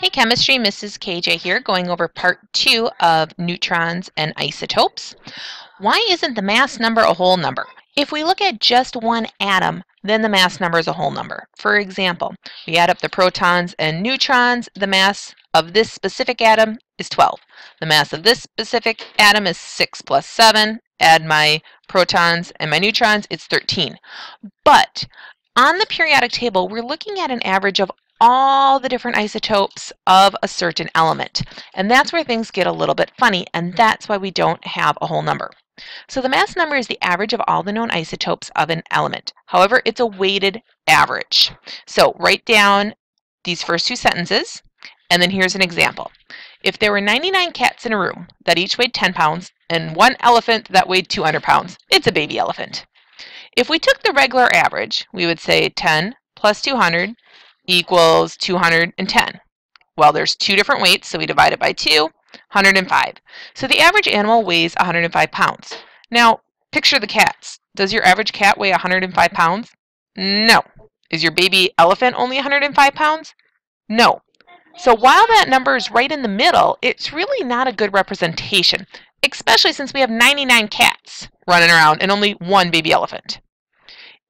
Hey Chemistry, Mrs. KJ here, going over part 2 of neutrons and isotopes. Why isn't the mass number a whole number? If we look at just one atom, then the mass number is a whole number. For example, we add up the protons and neutrons, the mass of this specific atom is 12. The mass of this specific atom is 6 plus 7. Add my protons and my neutrons, it's 13. But on the periodic table, we're looking at an average of all the different isotopes of a certain element. And that's where things get a little bit funny, and that's why we don't have a whole number. So the mass number is the average of all the known isotopes of an element. However, it's a weighted average. So write down these first two sentences, and then here's an example. If there were 99 cats in a room that each weighed 10 pounds and one elephant that weighed 200 pounds, it's a baby elephant. If we took the regular average, we would say 10 plus 200 equals 210. Well, there's two different weights, so we divide it by 2, 105. So the average animal weighs 105 pounds. Now, picture the cats. Does your average cat weigh 105 pounds? No. Is your baby elephant only 105 pounds? No. So while that number is right in the middle, it's really not a good representation, especially since we have 99 cats running around and only one baby elephant.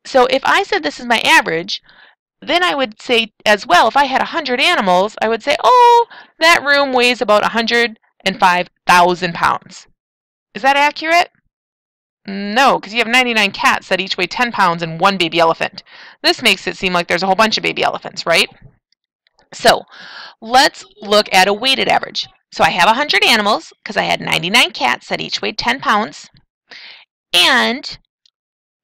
So if I said this is my average, then I would say as well, if I had 100 animals, I would say, oh, that room weighs about 105,000 pounds. Is that accurate? No, because you have 99 cats that each weigh 10 pounds and one baby elephant. This makes it seem like there's a whole bunch of baby elephants, right? So let's look at a weighted average. So I have 100 animals because I had 99 cats that each weighed 10 pounds, and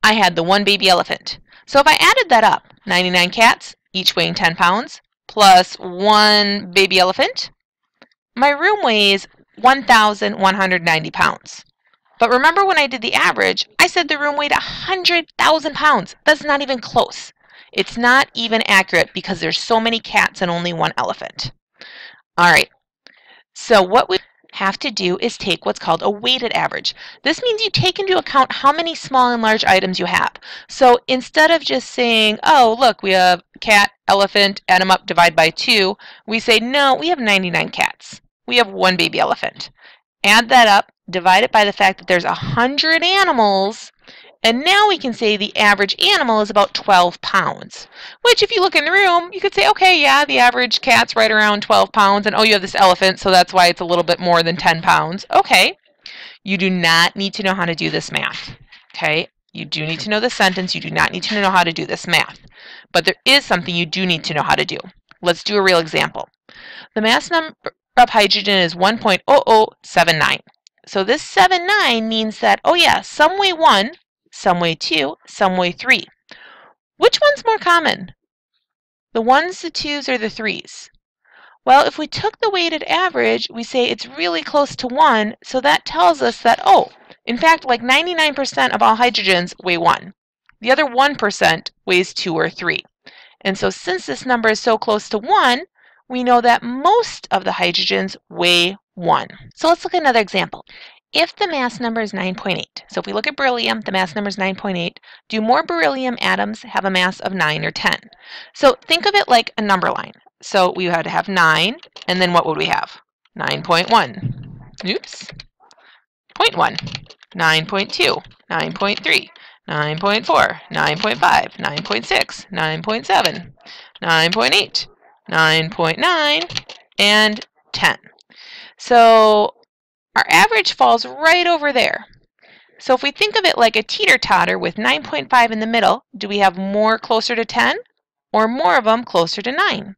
I had the one baby elephant. So if I added that up, 99 cats, each weighing 10 pounds, plus one baby elephant, my room weighs 1,190 pounds. But remember when I did the average, I said the room weighed 100,000 pounds. That's not even close. It's not even accurate because there's so many cats and only one elephant. All right, so what we have to do is take what's called a weighted average. This means you take into account how many small and large items you have. So instead of just saying, oh, look, we have cat, elephant, add them up, divide by 2, we say, no, we have 99 cats. We have one baby elephant. Add that up, divide it by the fact that there's 100 animals, and now we can say the average animal is about 12 pounds, which if you look in the room, you could say, okay, yeah, the average cat's right around 12 pounds, and oh, you have this elephant, so that's why it's a little bit more than 10 pounds. Okay, you do not need to know how to do this math, okay? You do need to know the sentence. You do not need to know how to do this math, but there is something you do need to know how to do. Let's do a real example. The mass number of hydrogen is 1.0079. So this 79 means that, oh yeah, some weigh 1, some weigh 2, some weigh 3. Which one's more common? The 1s, the 2s, or the 3s? Well, if we took the weighted average, we say it's really close to 1, so that tells us that, oh, in fact, like 99% of all hydrogens weigh 1. The other 1% weighs 2 or 3. And so since this number is so close to 1, we know that most of the hydrogens weigh 1. So let's look at another example. If the mass number is 9.8, so if we look at beryllium, the mass number is 9.8, do more beryllium atoms have a mass of 9 or 10? So think of it like a number line. So we had to have 9, and then what would we have? 9.1. Oops. 0.1. 9.2. 9.3. 9.4. 9.5. 9.6. 9.7. 9.8. 9.9. And 10. So our average falls right over there. So if we think of it like a teeter-totter with 9.5 in the middle, do we have more closer to 10 or more of them closer to 9?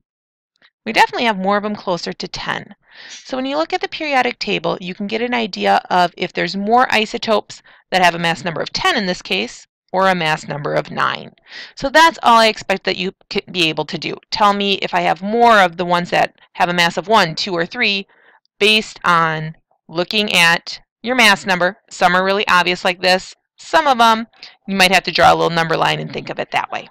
We definitely have more of them closer to 10. So when you look at the periodic table, you can get an idea of if there's more isotopes that have a mass number of 10 in this case, or a mass number of 9. So that's all I expect that you can be able to do. Tell me if I have more of the ones that have a mass of 1, 2, or 3 based on looking at your mass number. Some are really obvious like this. Some of them, you might have to draw a little number line and think of it that way.